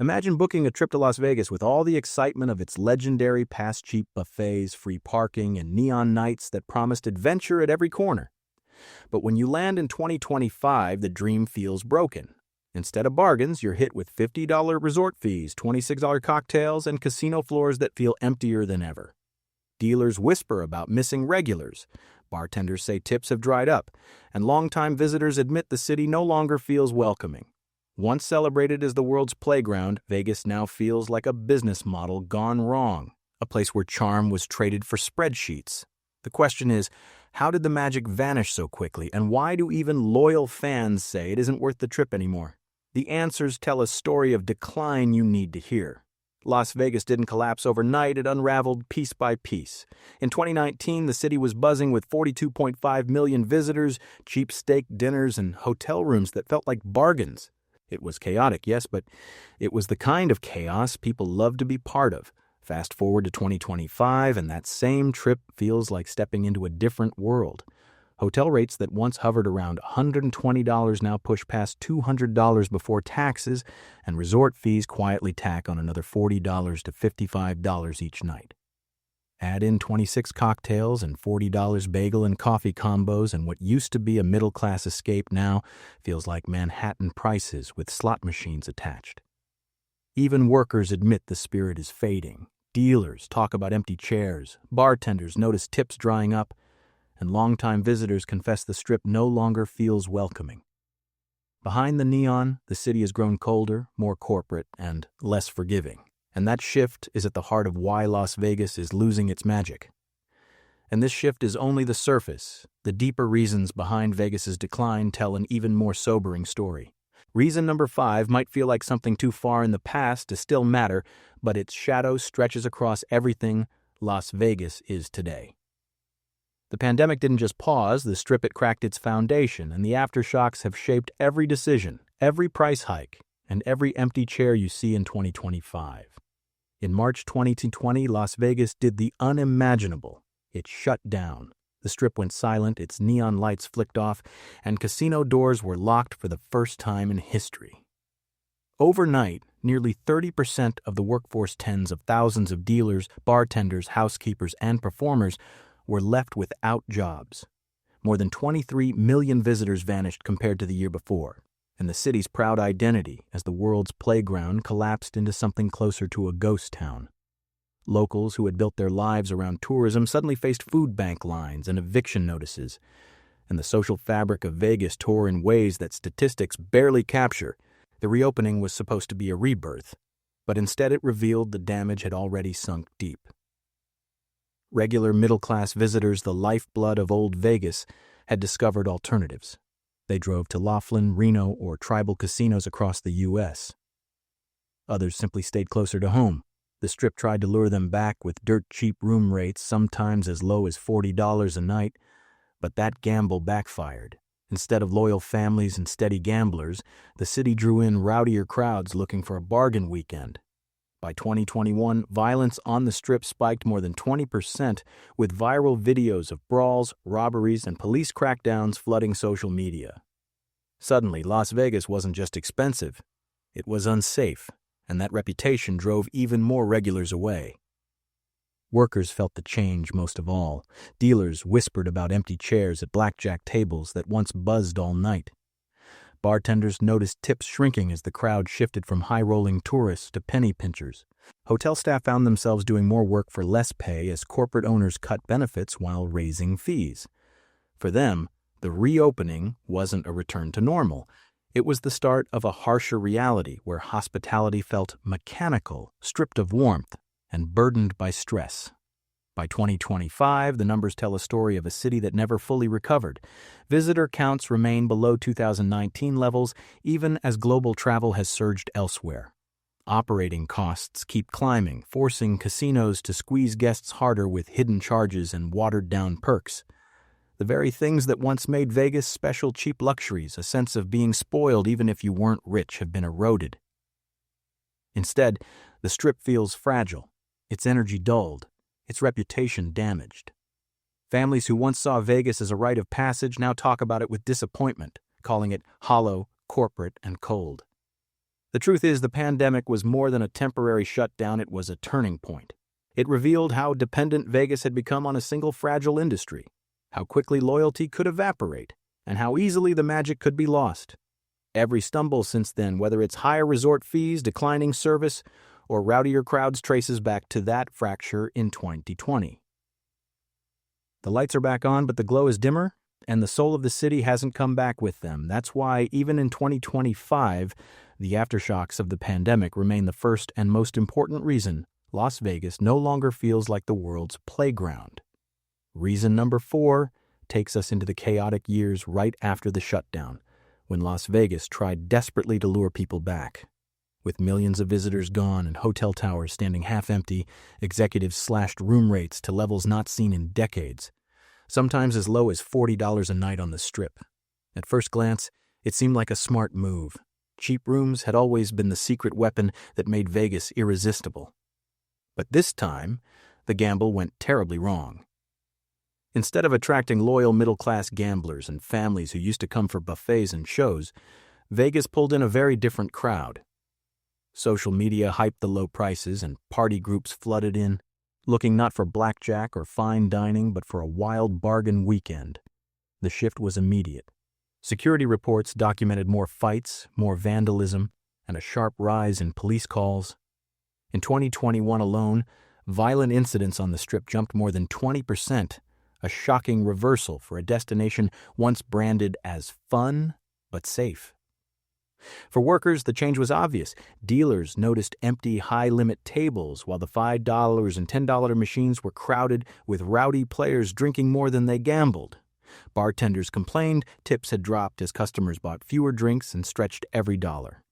Imagine booking a trip to Las Vegas with all the excitement of its legendary past-cheap buffets, free parking, and neon nights that promised adventure at every corner. But when you land in 2025, the dream feels broken. Instead of bargains, you're hit with $50 resort fees, $26 cocktails, and casino floors that feel emptier than ever. Dealers whisper about missing regulars. Bartenders say tips have dried up, and longtime visitors admit the city no longer feels welcoming. Once celebrated as the world's playground, Vegas now feels like a business model gone wrong, a place where charm was traded for spreadsheets. The question is, how did the magic vanish so quickly, and why do even loyal fans say it isn't worth the trip anymore? The answers tell a story of decline you need to hear. Las Vegas didn't collapse overnight, it unraveled piece by piece. In 2019, the city was buzzing with 42.5 million visitors, cheap steak dinners, and hotel rooms that felt like bargains. It was chaotic, yes, but it was the kind of chaos people love to be part of. Fast forward to 2025, and that same trip feels like stepping into a different world. Hotel rates that once hovered around $120 now push past $200 before taxes, and resort fees quietly tack on another $40 to $55 each night. Add in 26 cocktails and $40 bagel and coffee combos, and what used to be a middle-class escape now feels like Manhattan prices with slot machines attached. Even workers admit the spirit is fading. Dealers talk about empty chairs, bartenders notice tips drying up, and longtime visitors confess the Strip no longer feels welcoming. Behind the neon, the city has grown colder, more corporate, and less forgiving. And that shift is at the heart of why Las Vegas is losing its magic. And this shift is only the surface. The deeper reasons behind Vegas's decline tell an even more sobering story. Reason number 5 might feel like something too far in the past to still matter, but its shadow stretches across everything Las Vegas is today. The pandemic didn't just pause, the Strip had cracked its foundation, and the aftershocks have shaped every decision, every price hike, and every empty chair you see in 2025. In March 2020, Las Vegas did the unimaginable. It shut down. The Strip went silent, its neon lights flicked off, and casino doors were locked for the first time in history. Overnight, nearly 30% of the workforce, tens of thousands of dealers, bartenders, housekeepers, and performers were left without jobs. More than 23 million visitors vanished compared to the year before, and the city's proud identity as the world's playground collapsed into something closer to a ghost town. Locals who had built their lives around tourism suddenly faced food bank lines and eviction notices, and the social fabric of Vegas tore in ways that statistics barely capture. The reopening was supposed to be a rebirth, but instead it revealed the damage had already sunk deep. Regular middle-class visitors, the lifeblood of old Vegas, had discovered alternatives. They drove to Laughlin, Reno, or tribal casinos across the U.S. Others simply stayed closer to home. The Strip tried to lure them back with dirt-cheap room rates, sometimes as low as $40 a night, but that gamble backfired. Instead of loyal families and steady gamblers, the city drew in rowdier crowds looking for a bargain weekend. By 2021, violence on the Strip spiked more than 20%, with viral videos of brawls, robberies, and police crackdowns flooding social media. Suddenly, Las Vegas wasn't just expensive, it was unsafe, and that reputation drove even more regulars away. Workers felt the change most of all. Dealers whispered about empty chairs at blackjack tables that once buzzed all night. Bartenders noticed tips shrinking as the crowd shifted from high-rolling tourists to penny pinchers. Hotel staff found themselves doing more work for less pay as corporate owners cut benefits while raising fees. For them, the reopening wasn't a return to normal. It was the start of a harsher reality where hospitality felt mechanical, stripped of warmth, and burdened by stress. By 2025, the numbers tell a story of a city that never fully recovered. Visitor counts remain below 2019 levels, even as global travel has surged elsewhere. Operating costs keep climbing, forcing casinos to squeeze guests harder with hidden charges and watered-down perks. The very things that once made Vegas special cheap luxuries, a sense of being spoiled even if you weren't rich, have been eroded. Instead, the Strip feels fragile, its energy dulled, its reputation damaged. Families who once saw Vegas as a rite of passage now talk about it with disappointment, calling it hollow, corporate, and cold. The truth is, the pandemic was more than a temporary shutdown, it was a turning point. It revealed how dependent Vegas had become on a single fragile industry, how quickly loyalty could evaporate, and how easily the magic could be lost. Every stumble since then, whether it's higher resort fees, declining service, or rowdier crowds, traces back to that fracture in 2020. The lights are back on, but the glow is dimmer, and the soul of the city hasn't come back with them. That's why, even in 2025, the aftershocks of the pandemic remain the first and most important reason Las Vegas no longer feels like the world's playground. Reason number 4 takes us into the chaotic years right after the shutdown, when Las Vegas tried desperately to lure people back. With millions of visitors gone and hotel towers standing half-empty, executives slashed room rates to levels not seen in decades, sometimes as low as $40 a night on the Strip. At first glance, it seemed like a smart move. Cheap rooms had always been the secret weapon that made Vegas irresistible. But this time, the gamble went terribly wrong. Instead of attracting loyal middle-class gamblers and families who used to come for buffets and shows, Vegas pulled in a very different crowd. Social media hyped the low prices and party groups flooded in, looking not for blackjack or fine dining but for a wild bargain weekend. The shift was immediate. Security reports documented more fights, more vandalism, and a sharp rise in police calls. In 2021 alone, violent incidents on the Strip jumped more than 20%, a shocking reversal for a destination once branded as fun but safe. For workers, the change was obvious. Dealers noticed empty high-limit tables while the $5 and $10 machines were crowded with rowdy players drinking more than they gambled. Bartenders complained tips had dropped as customers bought fewer drinks and stretched every dollar.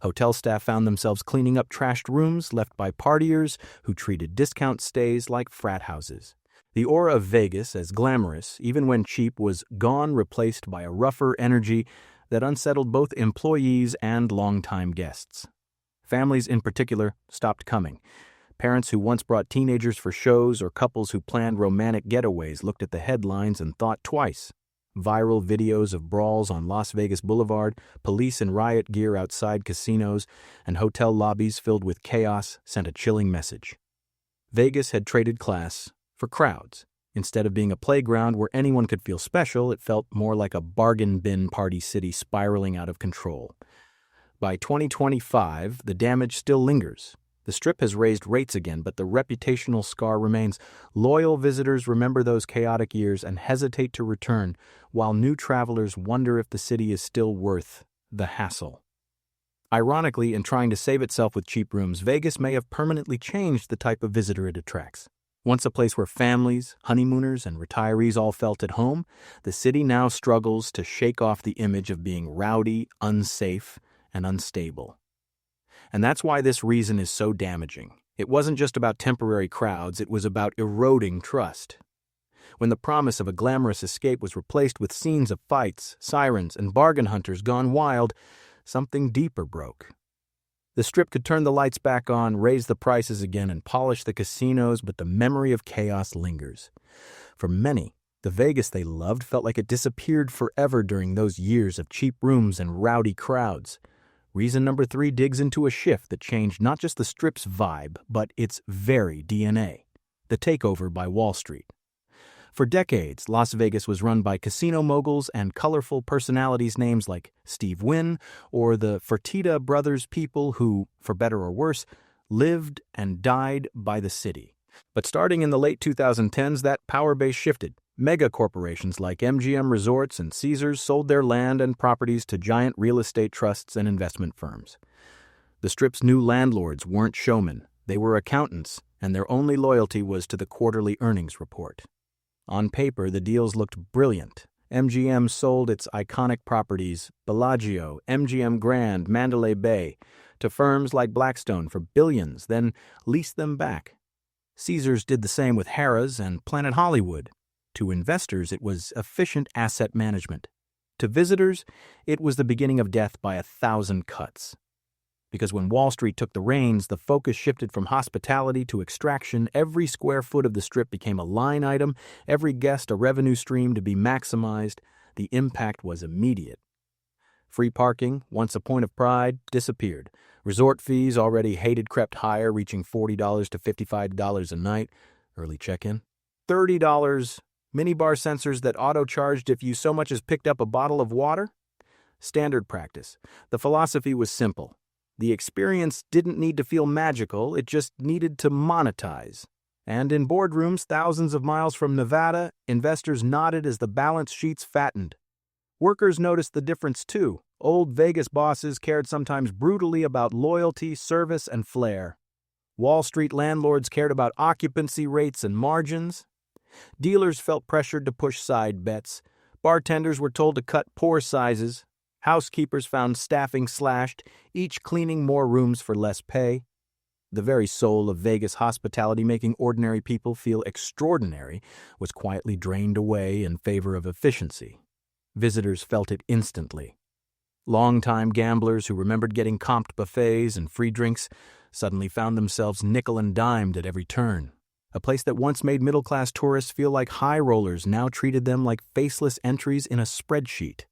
Hotel staff found themselves cleaning up trashed rooms left by partiers who treated discount stays like frat houses. The aura of Vegas, as glamorous, even when cheap, was gone, replaced by a rougher energy that unsettled both employees and longtime guests. Families in particular stopped coming. Parents who once brought teenagers for shows or couples who planned romantic getaways looked at the headlines and thought twice. Viral videos of brawls on Las Vegas Boulevard, police in riot gear outside casinos, and hotel lobbies filled with chaos sent a chilling message. Vegas had traded class for crowds. Instead of being a playground where anyone could feel special, it felt more like a bargain bin party city spiraling out of control. By 2025, the damage still lingers. The Strip has raised rates again, but the reputational scar remains. Loyal visitors remember those chaotic years and hesitate to return, while new travelers wonder if the city is still worth the hassle. Ironically, in trying to save itself with cheap rooms, Vegas may have permanently changed the type of visitor it attracts. Once a place where families, honeymooners, and retirees all felt at home, the city now struggles to shake off the image of being rowdy, unsafe, and unstable. And that's why this reason is so damaging. It wasn't just about temporary crowds, it was about eroding trust. When the promise of a glamorous escape was replaced with scenes of fights, sirens, and bargain hunters gone wild, something deeper broke. The Strip could turn the lights back on, raise the prices again, and polish the casinos, but the memory of chaos lingers. For many, the Vegas they loved felt like it disappeared forever during those years of cheap rooms and rowdy crowds. Reason number 3 digs into a shift that changed not just the Strip's vibe, but its very DNA: the takeover by Wall Street. For decades, Las Vegas was run by casino moguls and colorful personalities names like Steve Wynn or the Fertitta brothers, people who, for better or worse, lived and died by the city. But starting in the late 2010s, that power base shifted. Mega corporations like MGM Resorts and Caesars sold their land and properties to giant real estate trusts and investment firms. The Strip's new landlords weren't showmen. They were accountants, and their only loyalty was to the quarterly earnings report. On paper, the deals looked brilliant. MGM sold its iconic properties, Bellagio, MGM Grand, Mandalay Bay, to firms like Blackstone for billions, then leased them back. Caesars did the same with Harrah's and Planet Hollywood. To investors, it was efficient asset management. To visitors, it was the beginning of death by 1,000 cuts. Because when Wall Street took the reins, the focus shifted from hospitality to extraction. Every square foot of the Strip became a line item, every guest a revenue stream to be maximized. The impact was immediate. Free parking, once a point of pride, disappeared. Resort fees, already hated, crept higher, reaching $40 to $55 a night. Early check-in. $30. Minibar sensors that auto-charged if you so much as picked up a bottle of water. Standard practice. The philosophy was simple. The experience didn't need to feel magical, it just needed to monetize. And in boardrooms thousands of miles from Nevada, investors nodded as the balance sheets fattened. Workers noticed the difference too. Old Vegas bosses cared sometimes brutally about loyalty, service, and flair. Wall Street landlords cared about occupancy rates and margins. Dealers felt pressured to push side bets. Bartenders were told to cut pour sizes. Housekeepers found staffing slashed, each cleaning more rooms for less pay. The very soul of Vegas hospitality, making ordinary people feel extraordinary, was quietly drained away in favor of efficiency. Visitors felt it instantly. Longtime gamblers who remembered getting comped buffets and free drinks suddenly found themselves nickel and dimed at every turn. A place that once made middle-class tourists feel like high rollers now treated them like faceless entries in a spreadsheet.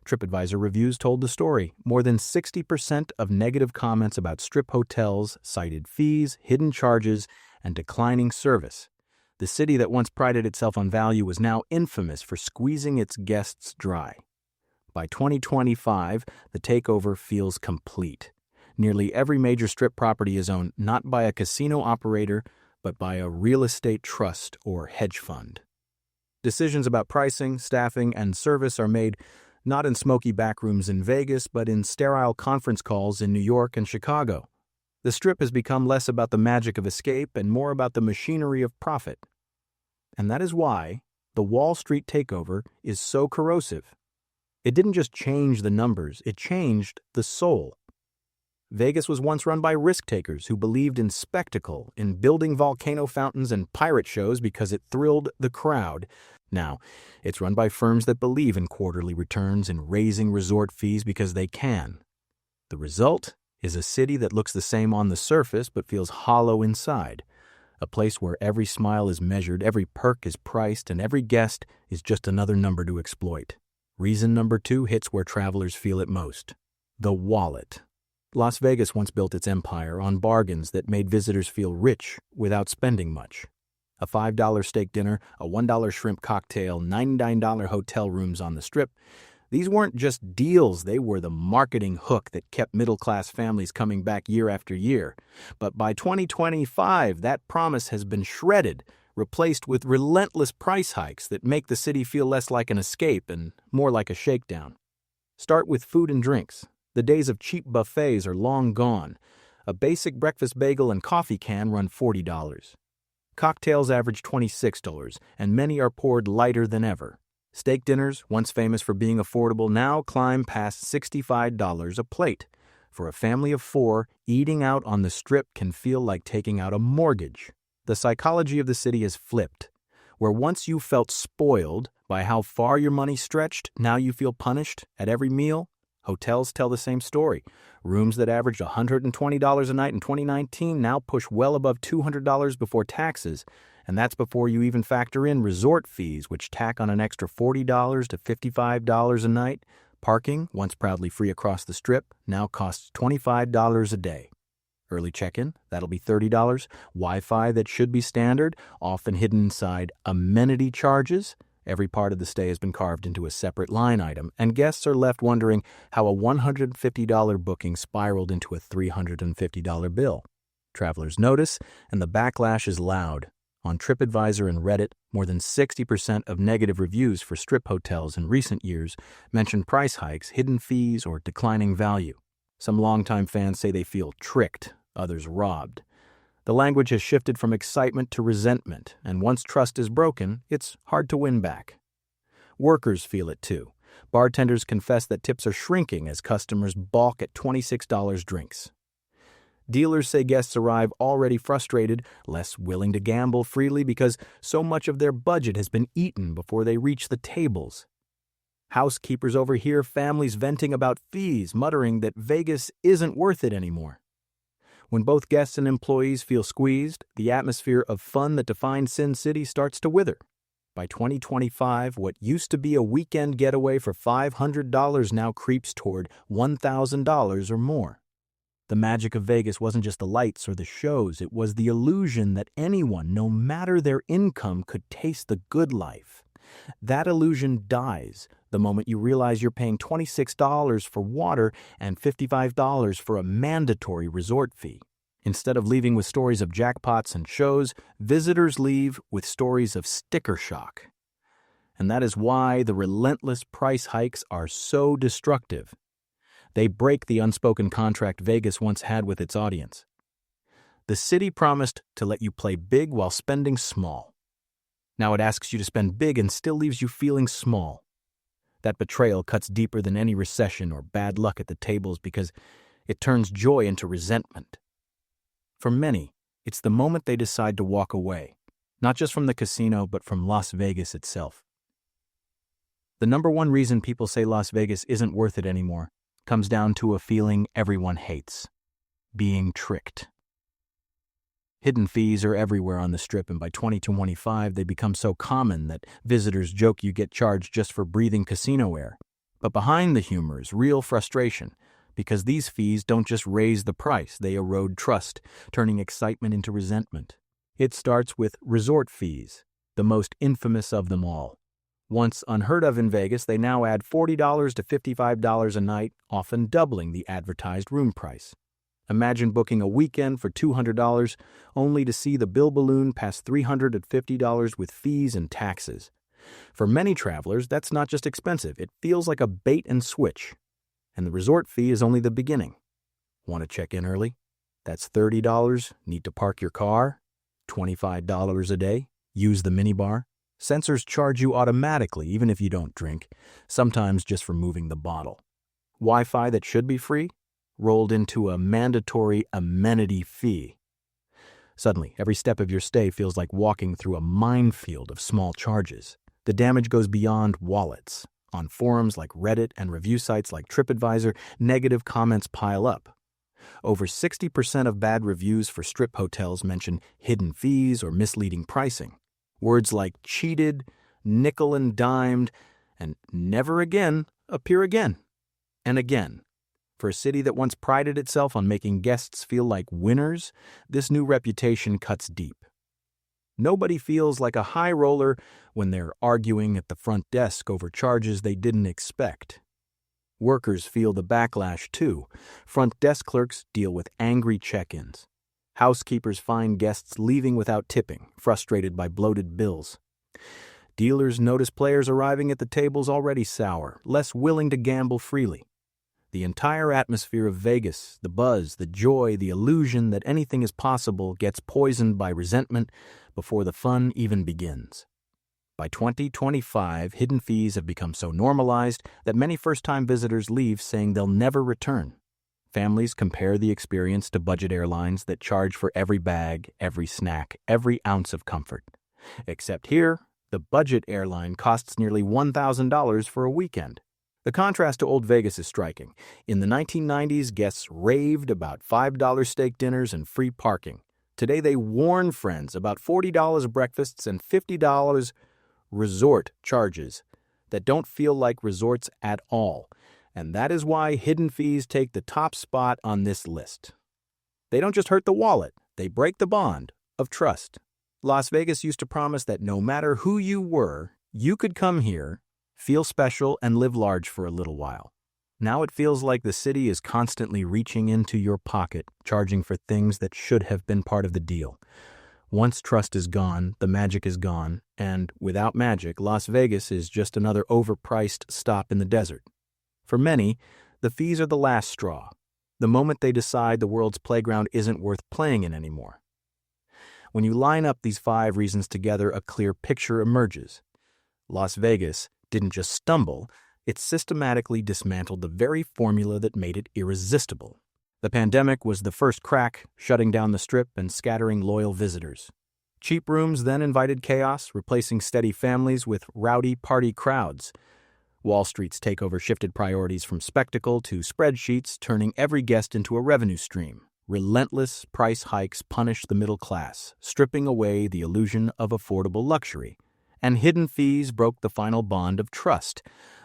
TripAdvisor reviews told the story. More than 60% of negative comments about Strip hotels cited fees, hidden charges, and declining service. The city that once prided itself on value was now infamous for squeezing its guests dry. By 2025, the takeover feels complete. Nearly every major Strip property is owned not by a casino operator, but by a real estate trust or hedge fund. Decisions about pricing, staffing, and service are made not in smoky backrooms in Vegas, but in sterile conference calls in New York and Chicago. The Strip has become less about the magic of escape and more about the machinery of profit. And that is why the Wall Street takeover is so corrosive. It didn't just change the numbers, it changed the soul. Vegas was once run by risk-takers who believed in spectacle, in building volcano fountains and pirate shows because it thrilled the crowd. Now, it's run by firms that believe in quarterly returns and raising resort fees because they can. The result is a city that looks the same on the surface but feels hollow inside. A place where every smile is measured, every perk is priced, and every guest is just another number to exploit. Reason number 2 hits where travelers feel it most: the wallet. Las Vegas once built its empire on bargains that made visitors feel rich without spending much. A $5 steak dinner, a $1 shrimp cocktail, $99 hotel rooms on the Strip. These weren't just deals, they were the marketing hook that kept middle-class families coming back year after year. But by 2025, that promise has been shredded, replaced with relentless price hikes that make the city feel less like an escape and more like a shakedown. Start with food and drinks. The days of cheap buffets are long gone. A basic breakfast bagel and coffee can run $40. Cocktails average $26, and many are poured lighter than ever. Steak dinners, once famous for being affordable, now climb past $65 a plate. For a family of 4, eating out on the Strip can feel like taking out a mortgage. The psychology of the city has flipped. Where once you felt spoiled by how far your money stretched, now you feel punished at every meal. Hotels tell the same story. Rooms that averaged $120 a night in 2019 now push well above $200 before taxes, and that's before you even factor in resort fees, which tack on an extra $40 to $55 a night. Parking, once proudly free across the Strip, now costs $25 a day. Early check-in, that'll be $30. Wi-Fi that should be standard, often hidden inside amenity charges. Every part of the stay has been carved into a separate line item, and guests are left wondering how a $150 booking spiraled into a $350 bill. Travelers notice, and the backlash is loud. On TripAdvisor and Reddit, more than 60% of negative reviews for Strip hotels in recent years mention price hikes, hidden fees, or declining value. Some longtime fans say they feel tricked, others robbed. The language has shifted from excitement to resentment, and once trust is broken, it's hard to win back. Workers feel it too. Bartenders confess that tips are shrinking as customers balk at $26 drinks. Dealers say guests arrive already frustrated, less willing to gamble freely because so much of their budget has been eaten before they reach the tables. Housekeepers overhear families venting about fees, muttering that Vegas isn't worth it anymore. When both guests and employees feel squeezed, the atmosphere of fun that defined Sin City starts to wither. By 2025, what used to be a weekend getaway for $500 now creeps toward $1,000 or more. The magic of Vegas wasn't just the lights or the shows, it was the illusion that anyone, no matter their income, could taste the good life. That illusion dies the moment you realize you're paying $26 for water and $55 for a mandatory resort fee. Instead of leaving with stories of jackpots and shows, visitors leave with stories of sticker shock. And that is why the relentless price hikes are so destructive. They break the unspoken contract Vegas once had with its audience. The city promised to let you play big while spending small. Now it asks you to spend big and still leaves you feeling small. That betrayal cuts deeper than any recession or bad luck at the tables because it turns joy into resentment. For many, it's the moment they decide to walk away, not just from the casino, but from Las Vegas itself. The number one reason people say Las Vegas isn't worth it anymore comes down to a feeling everyone hates: being tricked. Hidden fees are everywhere on the Strip, and by 2025, they become so common that visitors joke you get charged just for breathing casino air. But behind the humor is real frustration, because these fees don't just raise the price, they erode trust, turning excitement into resentment. It starts with resort fees, the most infamous of them all. Once unheard of in Vegas, they now add $40 to $55 a night, often doubling the advertised room price. Imagine booking a weekend for $200 only to see the bill balloon past $350 with fees and taxes. For many travelers, that's not just expensive, it feels like a bait and switch. And the resort fee is only the beginning. Want to check in early? That's $30. Need to park your car? $25 a day? Use the minibar? Sensors charge you automatically even if you don't drink, sometimes just for moving the bottle. Wi-Fi that should be free? Rolled into a mandatory amenity fee. Suddenly, every step of your stay feels like walking through a minefield of small charges. The damage goes beyond wallets. On forums like Reddit and review sites like TripAdvisor, negative comments pile up. Over 60% of bad reviews for Strip hotels mention hidden fees or misleading pricing. Words like cheated, nickel and dimed, and never again appear again and again. For a city that once prided itself on making guests feel like winners, this new reputation cuts deep. Nobody feels like a high roller when they're arguing at the front desk over charges they didn't expect. Workers feel the backlash too. Front desk clerks deal with angry check-ins. Housekeepers find guests leaving without tipping, frustrated by bloated bills. Dealers notice players arriving at the tables already sour, less willing to gamble freely. The entire atmosphere of Vegas, the buzz, the joy, the illusion that anything is possible, gets poisoned by resentment before the fun even begins. By 2025, hidden fees have become so normalized that many first-time visitors leave saying they'll never return. Families compare the experience to budget airlines that charge for every bag, every snack, every ounce of comfort. Except here, the budget airline costs nearly $1,000 for a weekend. The contrast to Old Vegas is striking. In the 1990s, guests raved about $5 steak dinners and free parking. Today, they warn friends about $40 breakfasts and $50 resort charges that don't feel like resorts at all. And that is why hidden fees take the top spot on this list. They don't just hurt the wallet, they break the bond of trust. Las Vegas used to promise that no matter who you were, you could come here, feel special, and live large for a little while. Now it feels like the city is constantly reaching into your pocket, charging for things that should have been part of the deal. Once trust is gone, the magic is gone, and without magic, Las Vegas is just another overpriced stop in the desert. For many, the fees are the last straw, the moment they decide the world's playground isn't worth playing in anymore. When you line up these 5 reasons together, a clear picture emerges. Las Vegas didn't just stumble, it systematically dismantled the very formula that made it irresistible. The pandemic was the first crack, shutting down the Strip and scattering loyal visitors. Cheap rooms then invited chaos, replacing steady families with rowdy party crowds. Wall Street's takeover shifted priorities from spectacle to spreadsheets, turning every guest into a revenue stream. Relentless price hikes punished the middle class, stripping away the illusion of affordable luxury. and hidden fees broke the final bond of trust,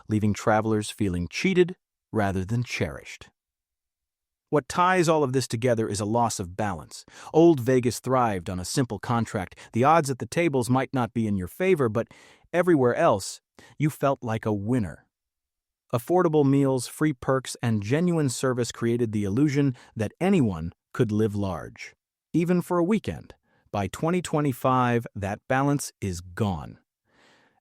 leaving travelers feeling cheated rather than cherished. What ties all of this together is a loss of balance. Old Vegas thrived on a simple contract. The odds at the tables might not be in your favor, but everywhere else, you felt like a winner. Affordable meals, free perks, and genuine service created the illusion that anyone could live large, even for a weekend. By 2025, that balance is gone.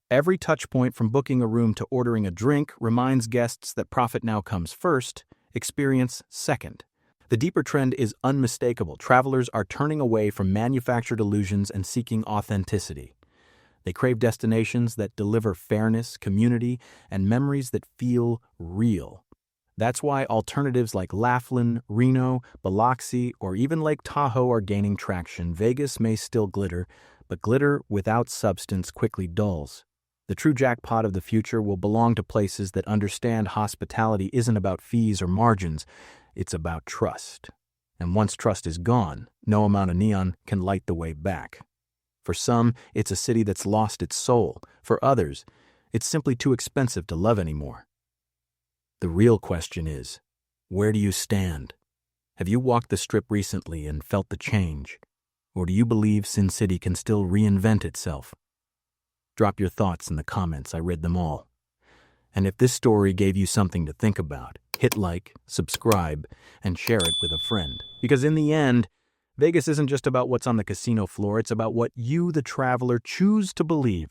Every touchpoint from booking a room to ordering a drink reminds guests that profit now comes first, experience second. The deeper trend is unmistakable. Travelers are turning away from manufactured illusions and seeking authenticity. They crave destinations that deliver fairness, community, and memories that feel real. That's why alternatives like Laughlin, Reno, Biloxi, or even Lake Tahoe are gaining traction. Vegas may still glitter, but glitter without substance quickly dulls. The true jackpot of the future will belong to places that understand hospitality isn't about fees or margins, it's about trust. And once trust is gone, no amount of neon can light the way back. For some, it's a city that's lost its soul. For others, it's simply too expensive to love anymore. The real question is, where do you stand? Have you walked the Strip recently and felt the change? Or do you believe Sin City can still reinvent itself? Drop your thoughts in the comments. I read them all. And if this story gave you something to think about, hit like, subscribe, and share it with a friend. Because in the end, Vegas isn't just about what's on the casino floor, it's about what you, the traveler, choose to believe.